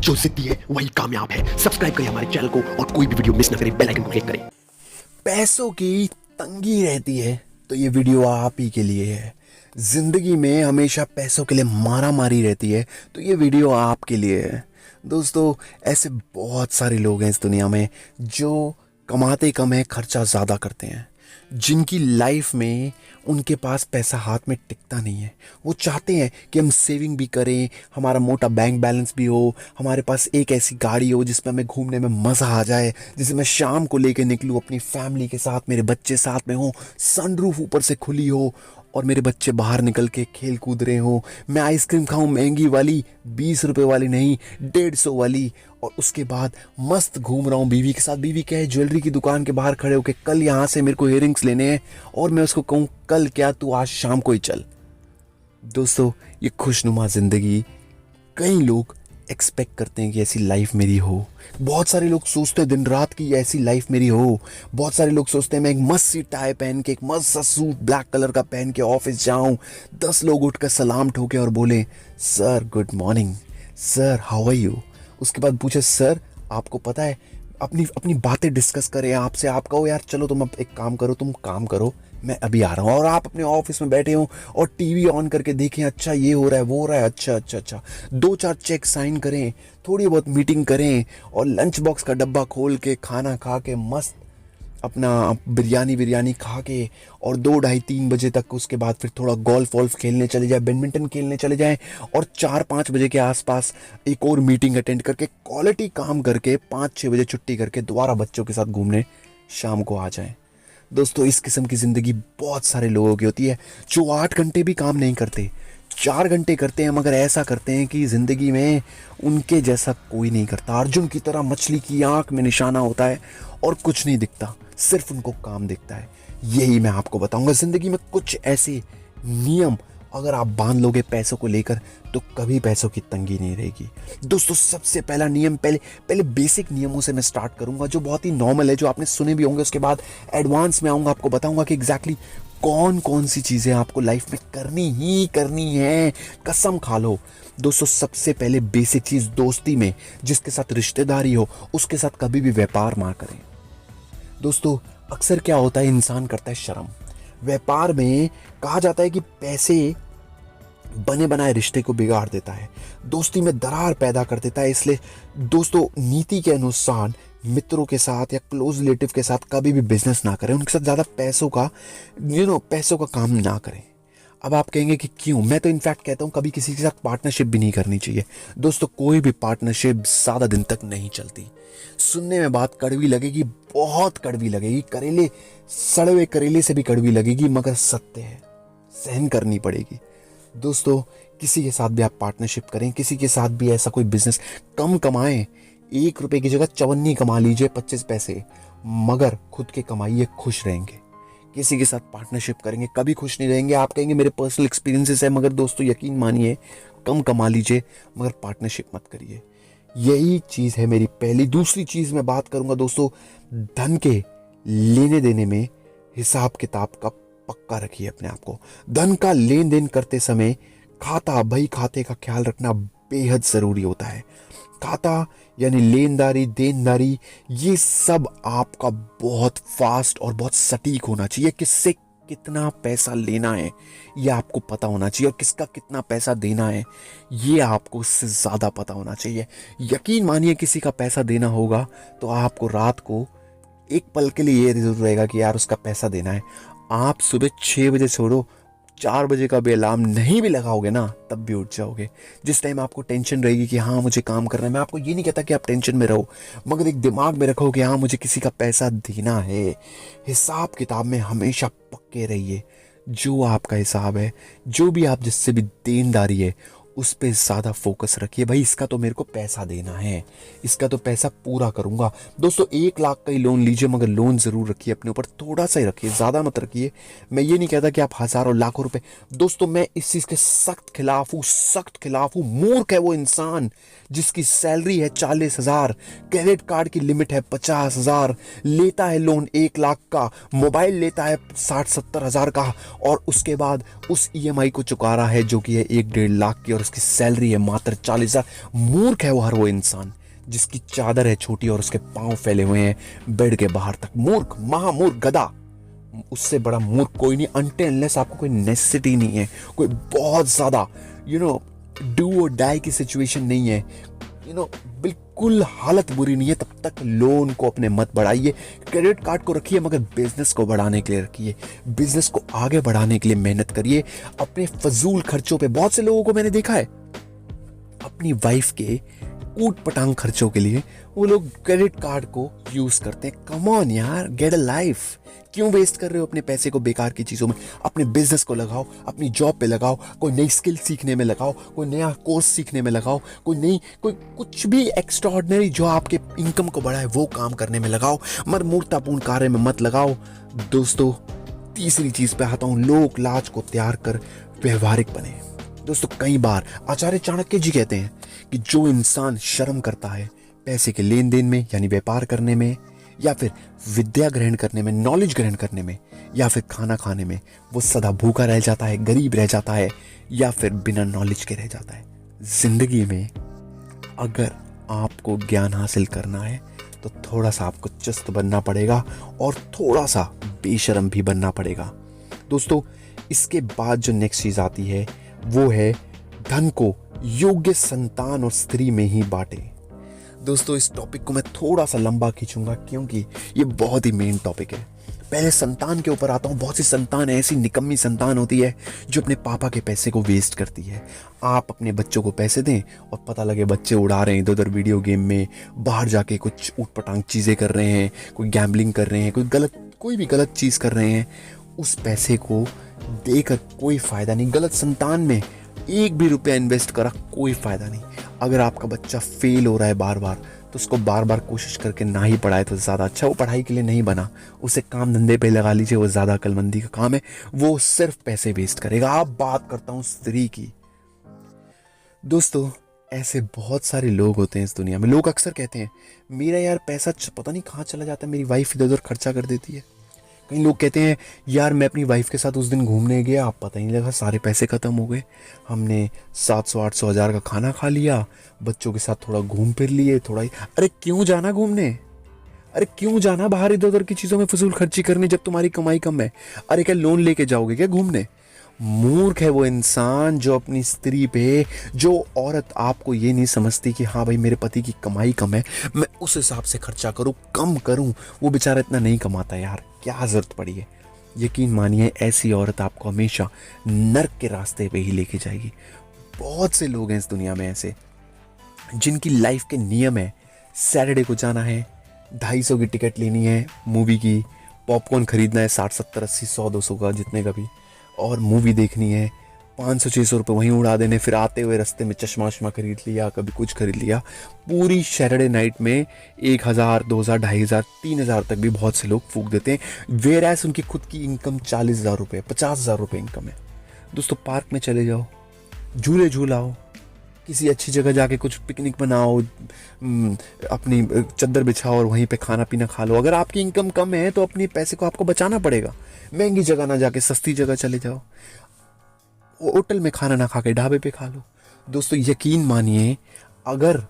जो जिद्दी है वही कामयाब है। सब्सक्राइब करें हमारे चैनल को और कोई भी वीडियो मिस ना करें, बेल आइकन को क्लिक करें। पैसों की तंगी रहती है तो ये वीडियो आप ही के लिए है। जिंदगी में हमेशा पैसों के लिए मारा मारी रहती है तो ये वीडियो आपके लिए है। दोस्तों, ऐसे बहुत सारे लोग हैं इस दुनिया में जो कमाते कम है, खर्चा ज़्यादा करते हैं, जिनकी लाइफ में उनके पास पैसा हाथ में टिकता नहीं है। वो चाहते हैं कि हम सेविंग भी करें, हमारा मोटा बैंक बैलेंस भी हो, हमारे पास एक ऐसी गाड़ी हो जिसमें हमें घूमने में मज़ा आ जाए, जिसे मैं शाम को लेके निकलूँ अपनी फैमिली के साथ, मेरे बच्चे साथ में हो, सनरूफ ऊपर से खुली हो और मेरे बच्चे बाहर निकल के खेल कूद रहे हो, मैं आइसक्रीम खाऊं महंगी वाली, 20 रुपए वाली नहीं, 150 वाली, और उसके बाद मस्त घूम रहा हूँ बीवी के साथ। बीवी क्या है, ज्वेलरी की दुकान के बाहर खड़े होके कल यहाँ से मेरे को इयररिंग्स लेने हैं और मैं उसको कहूँ कल क्या, तू आज शाम को ही चल। दोस्तों, ये खुशनुमा ज़िंदगी कई लोग एक्सपेक्ट करते हैं कि ऐसी लाइफ मेरी हो। बहुत सारे लोग सोचते हैं दिन रात की ऐसी लाइफ मेरी हो। बहुत सारे लोग सोचते हैं मैं एक मस्त सी टाई पहन के, एक मस्त सा सूट ब्लैक कलर का पहन के ऑफिस जाऊं, 10 लोग उठकर सलाम ठोके और बोले sir good morning, sir how are you. उसके बाद पूछे सर आपको पता है, अपनी अपनी बातें डिस्कस करें आपसे, आप कहो यार चलो तुम अब एक काम करो, तुम काम करो मैं अभी आ रहा हूँ, और आप अपने ऑफिस में बैठे हो और टीवी ऑन करके देखें अच्छा ये हो रहा है वो हो रहा है, अच्छा अच्छा अच्छा, 2-4 चेक साइन करें, थोड़ी बहुत मीटिंग करें और लंच बॉक्स का डब्बा खोल के खाना खा के मस्त अपना बिरयानी खा के और 2-2:30-3 बजे तक, उसके बाद फिर थोड़ा गोल्फ वॉल्फ खेलने चले जाए, बैडमिंटन खेलने चले जाएं और 4-5 बजे के आसपास एक और मीटिंग अटेंड करके क्वालिटी काम करके 5-6 बजे छुट्टी करके दोबारा बच्चों के साथ घूमने शाम को आ जाएं। दोस्तों, इस किस्म की ज़िंदगी बहुत सारे लोगों की होती है जो 8 घंटे भी काम नहीं करते, 4 घंटे करते हैं, मगर ऐसा करते हैं कि ज़िंदगी में उनके जैसा कोई नहीं करता। अर्जुन की तरह मछली की आंख में निशाना होता है और कुछ नहीं दिखता, सिर्फ उनको काम दिखता है। यही मैं आपको बताऊंगा। ज़िंदगी में कुछ ऐसे नियम अगर आप बांध लोगे पैसों को लेकर तो कभी पैसों की तंगी नहीं रहेगी। दोस्तों, सबसे पहला नियम, पहले बेसिक नियमों से मैं स्टार्ट करूंगा जो बहुत ही नॉर्मल है, जो आपने सुने भी होंगे। उसके बाद एडवांस में आऊंगा, आपको बताऊंगा कि एग्जैक्टली कौन कौन सी चीज़ें आपको लाइफ में करनी ही करनी है, कसम खा लो। दोस्तों, सबसे पहले बेसिक चीज़, दोस्ती में जिसके साथ रिश्तेदारी हो उसके साथ कभी भी व्यापार ना करें। दोस्तों, अक्सर क्या होता है, इंसान करता है शर्म। व्यापार में कहा जाता है कि पैसे बने बनाए रिश्ते को बिगाड़ देता है, दोस्ती में दरार पैदा कर देता है। इसलिए दोस्तों, नीति के अनुसार मित्रों के साथ या क्लोज रिलेटिव के साथ कभी भी बिजनेस ना करें, उनके साथ ज़्यादा पैसों का काम ना करें। अब आप कहेंगे कि क्यों? मैं तो इनफैक्ट कहता हूँ कभी किसी के साथ पार्टनरशिप भी नहीं करनी चाहिए। दोस्तों, कोई भी पार्टनरशिप ज़्यादा दिन तक नहीं चलती। सुनने में बात कड़वी लगेगी, बहुत कड़वी लगेगी, करेले सड़े हुए करेले से भी कड़वी लगेगी, मगर सत्य है, सहन करनी पड़ेगी। दोस्तों, किसी के साथ भी आप पार्टनरशिप करें, किसी के साथ भी ऐसा कोई बिजनेस, कम कमाएं, 1 रुपए की जगह 54 कमा लीजिए, 25 पैसे, मगर खुद के कमाइए, खुश रहेंगे। किसी के साथ पार्टनरशिप करेंगे कभी खुश नहीं रहेंगे। आप कहेंगे मेरे पर्सनल एक्सपीरियंसेस है, मगर दोस्तों यकीन मानिए, कम कमा लीजिए मगर पार्टनरशिप मत करिए। यही चीज़ है मेरी पहली। दूसरी चीज़ मैं बात करूंगा दोस्तों, धन के लेने देने में हिसाब किताब का पक्का रखिए अपने आप को। धन का लेन देन करते समय खाते का ख्याल रखना बेहद ज़रूरी होता है। खाता यानी लेनदारी, देनदारी, ये सब आपका बहुत फास्ट और बहुत सटीक होना चाहिए। किससे कितना पैसा लेना है ये आपको पता होना चाहिए, और किसका कितना पैसा देना है ये आपको उससे ज़्यादा पता होना चाहिए। यकीन मानिए, किसी का पैसा देना होगा तो आपको रात को एक पल के लिए ये जरूर रहेगा कि यार उसका पैसा देना है। आप सुबह 6 बजे छोड़ो, 4 बजे का भी अलार्म नहीं भी लगाओगे ना, तब भी उठ जाओगे। जिस टाइम आपको टेंशन रहेगी कि हाँ मुझे काम करना है, मैं आपको ये नहीं कहता कि आप टेंशन में रहो, मगर एक दिमाग में रखो कि हाँ मुझे किसी का पैसा देना है। हिसाब किताब में हमेशा पक्के रहिए। जो आपका हिसाब है, जो भी आप जिससे भी देनदारी है, उस पर ज़्यादा फोकस रखिए। भाई इसका तो मेरे को पैसा देना है, इसका तो पैसा पूरा करूंगा। दोस्तों, 1 लाख का ही लोन लीजिए, मगर लोन ज़रूर रखिए अपने ऊपर, थोड़ा सा ही रखिए, ज़्यादा मत रखिए। मैं ये नहीं कहता कि आप हज़ारों लाखों रुपए। दोस्तों, मैं इस चीज़ के सख्त खिलाफ हूँ। मूर्ख है वो इंसान जिसकी सैलरी है 40,000, क्रेडिट कार्ड की लिमिट है 50,000, लेता है लोन 1 लाख का, मोबाइल लेता है 60-70 हज़ार का, और उसके बाद उस ईएमआई को चुका रहा है जो कि है 1-1.5 लाख की, और उसकी सैलरी है मात्र 40,000। मूर्ख है वो इंसान जिसकी चादर है छोटी और उसके पांव फैले हुए हैं बेड के बाहर तक। मूर्ख, महामूर्ख, गधा। उससे बड़ा मूर्ख कोई नहीं, अनटिल अनलेस आपको कोई नेसेसिटी नहीं है, कोई बहुत ज्यादा डू और डाई की सिचुएशन नहीं है, बिल्कुल हालत बुरी नहीं है, तब तक लोन को अपने मत बढ़ाइए। क्रेडिट कार्ड को रखिए मगर बिजनेस को बढ़ाने के लिए रखिए। बिजनेस को आगे बढ़ाने के लिए मेहनत करिए। अपने फजूल खर्चों पे, बहुत से लोगों को मैंने देखा है अपनी वाइफ के ऊट पटांग खर्चों के लिए वो लोग क्रेडिट कार्ड को यूज करते हैं। कम ऑन यार, गेट अ लाइफ। क्यों वेस्ट कर रहे हो अपने पैसे को बेकार की चीजों में? अपने बिजनेस को लगाओ, अपनी जॉब पे लगाओ, कोई नई स्किल सीखने में लगाओ, कोई नया कोर्स सीखने में लगाओ, कोई कुछ भी एक्स्ट्राऑर्डिनरी जो आपके इनकम को बढ़ाए वो काम करने में लगाओ, मगर मूर्खतापूर्ण कार्य में मत लगाओ। दोस्तों, तीसरी चीज पे आता हूं, लोक लाज को त्याग कर व्यवहारिक बने। दोस्तों, कई बार आचार्य चाणक्य जी कहते हैं कि जो इंसान शर्म करता है पैसे के लेन देन में, यानी व्यापार करने में, या फिर विद्या ग्रहण करने में, नॉलेज ग्रहण करने में, या फिर खाना खाने में, वो सदा भूखा रह जाता है, गरीब रह जाता है, या फिर बिना नॉलेज के रह जाता है। जिंदगी में अगर आपको ज्ञान हासिल करना है तो थोड़ा सा आपको चुस्त बनना पड़ेगा और थोड़ा सा बेशर्म भी बनना पड़ेगा। दोस्तों, इसके बाद जो नेक्स्ट चीज आती है वो है धन को योग्य संतान और स्त्री में ही बांटे। दोस्तों, इस टॉपिक को मैं थोड़ा सा लंबा खींचूंगा क्योंकि ये बहुत ही मेन टॉपिक है। पहले संतान के ऊपर आता हूं। बहुत सी संतान ऐसी निकम्मी संतान होती है जो अपने पापा के पैसे को वेस्ट करती है। आप अपने बच्चों को पैसे दें और पता लगे बच्चे उड़ा रहे हैं इधर उधर वीडियो गेम में, बाहर जाके कुछ ऊटपटांग चीजें कर रहे हैं, कोई गैम्बलिंग कर रहे हैं, कोई भी गलत चीज कर रहे हैं। उस पैसे को देकर कोई फायदा नहीं। गलत संतान में एक भी रुपया इन्वेस्ट करा कोई फायदा नहीं। अगर आपका बच्चा फेल हो रहा है बार बार तो उसको बार बार कोशिश करके ना ही पढ़ाए तो ज़्यादा अच्छा। वो पढ़ाई के लिए नहीं बना, उसे काम धंधे पे लगा लीजिए, वो ज़्यादा अक्लमंदी का काम है। वो सिर्फ पैसे वेस्ट करेगा। अब बात करता हूँ स्त्री की। दोस्तों, ऐसे बहुत सारे लोग होते हैं इस दुनिया में। लोग अक्सर कहते हैं मेरा यार पैसा पता नहीं कहाँ चला जाता है, मेरी वाइफ इधर उधर खर्चा कर देती है। कई लोग कहते हैं यार मैं अपनी वाइफ के साथ उस दिन घूमने गया, आप पता ही नहीं लगा सारे पैसे खत्म हो गए। हमने 700-800 हज़ार का खाना खा लिया, बच्चों के साथ थोड़ा घूम फिर लिए, थोड़ा ही। अरे क्यों जाना घूमने? अरे क्यों जाना बाहर इधर उधर की चीज़ों में फजूल खर्ची करने जब तुम्हारी कमाई कम है? अरे क्या लोन लेके जाओगे क्या घूमने? मूर्ख है वो इंसान जो अपनी स्त्री पे, जो औरत आपको ये नहीं समझती कि हाँ भाई मेरे पति की कमाई कम है, मैं उस हिसाब से खर्चा करूँ, कम करूँ। वो बेचारा इतना नहीं कमाता यार, क्या जरूरत पड़ी है? यकीन मानिए ऐसी औरत आपको हमेशा नर्क के रास्ते पे ही लेके जाएगी। बहुत से लोग हैं इस दुनिया में ऐसे जिनकी लाइफ के नियम है, सैटरडे को जाना है, 250 की टिकट लेनी है मूवी की, पॉपकॉर्न खरीदना है 60, 70, 80, 100, 200 का जितने का भी, और मूवी देखनी है, 500-600 रुपये वहीं उड़ा देने, फिर आते हुए रास्ते में चश्मा वश्मा खरीद लिया, कभी कुछ खरीद लिया। पूरी सैटरडे नाइट में 1,000, 2,000, 2,500, 3,000 तक भी बहुत से लोग फूंक देते हैं। वेरएस उनकी खुद की इनकम 40,000 रुपये, 50,000 रुपये इनकम है। दोस्तों, पार्क में चले जाओ, झूले झूलाओ, किसी अच्छी जगह जाके कुछ पिकनिक बनाओ, अपनी चद्दर बिछाओ और वहीं पे खाना पीना खा लो। अगर आपकी इनकम कम है तो अपने पैसे को आपको बचाना पड़ेगा। महंगी जगह ना जाके सस्ती जगह चले जाओ, होटल में खाना ना खा के ढाबे पे खा लो। दोस्तों, यकीन मानिए अगर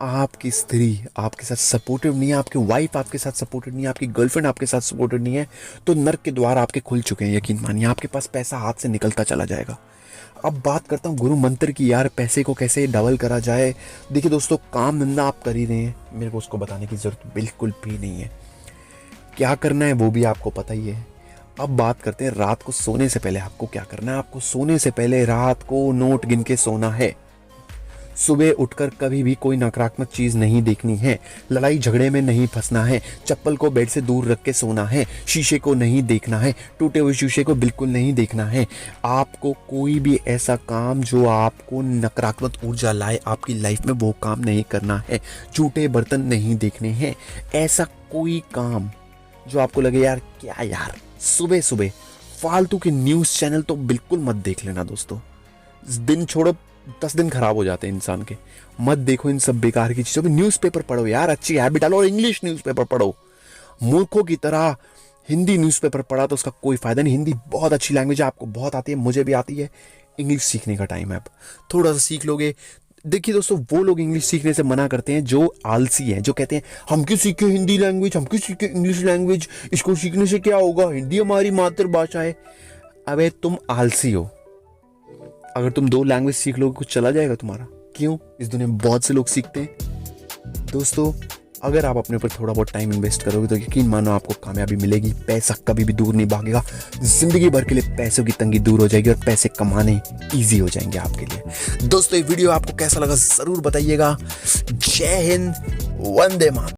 आपकी स्त्री आपके साथ सपोर्टिव नहीं है, आपकी वाइफ आपके साथ सपोर्टिव नहीं है, आपकी गर्लफ्रेंड आपके साथ सपोर्टिव नहीं है, तो नर्क के द्वार आपके खुल चुके हैं। यकीन मानिए आपके पास पैसा हाथ से निकलता चला जाएगा। अब बात करता हूँ गुरु मंत्र की, यार पैसे को कैसे डबल करा जाए। देखिए दोस्तों, काम धंधा आप कर ही रहे हैं, मेरे को उसको बताने की जरूरत बिल्कुल भी नहीं है। क्या करना है वो भी आपको पता ही है। अब बात करते हैं रात को सोने से पहले आपको क्या करना है। आपको सोने से पहले रात को नोट गिन के सोना है। सुबह उठकर कभी भी कोई नकारात्मक चीज नहीं देखनी है, लड़ाई झगड़े में नहीं फंसना है, चप्पल को बेड से दूर रख के सोना है, शीशे को नहीं देखना है, टूटे हुए शीशे को बिल्कुल नहीं देखना है। आपको कोई भी ऐसा काम जो आपको नकारात्मक ऊर्जा लाए आपकी लाइफ में, वो काम नहीं करना है। झूठे बर्तन नहीं देखने हैं। ऐसा कोई काम जो आपको लगे यार क्या यार, सुबह सुबह फालतू के न्यूज़ चैनल तो बिल्कुल मत देख लेना दोस्तों। दिन छोड़ो 10 दिन खराब हो जाते हैं इंसान के। मत देखो इन सब बेकार की चीजों में। न्यूज़पेपर पढ़ो यार, अच्छी हैबिट डालो, और इंग्लिश न्यूज़पेपर पढ़ो। मूर्खों की तरह हिंदी न्यूज़पेपर पढ़ा तो उसका कोई फायदा नहीं। हिंदी बहुत अच्छी लैंग्वेज है, आपको बहुत आती है, मुझे भी आती है। इंग्लिश सीखने का टाइम है अब, थोड़ा सा सीख लोगे। देखिए दोस्तों, वो लोग इंग्लिश सीखने से मना करते हैं जो आलसी हैं, जो कहते हैं हम क्यों सीखे हिंदी लैंग्वेज, हम क्यों सीखे इंग्लिश लैंग्वेज, इसको सीखने से क्या होगा, हिंदी हमारी मातृभाषा है। अबे तुम आलसी हो, अगर तुम 2 लैंग्वेज सीख लोगे कुछ चला जाएगा तुम्हारा? क्यों? इस दुनिया में बहुत से लोग सीखते हैं। दोस्तों, अगर आप अपने ऊपर थोड़ा बहुत टाइम इन्वेस्ट करोगे तो यकीन मानो आपको कामयाबी मिलेगी। पैसा कभी भी दूर नहीं भागेगा, जिंदगी भर के लिए पैसों की तंगी दूर हो जाएगी और पैसे कमाने इजी हो जाएंगे आपके लिए। दोस्तों, ये वीडियो आपको कैसा लगा जरूर बताइएगा। जय हिंद, वंदे मातरम।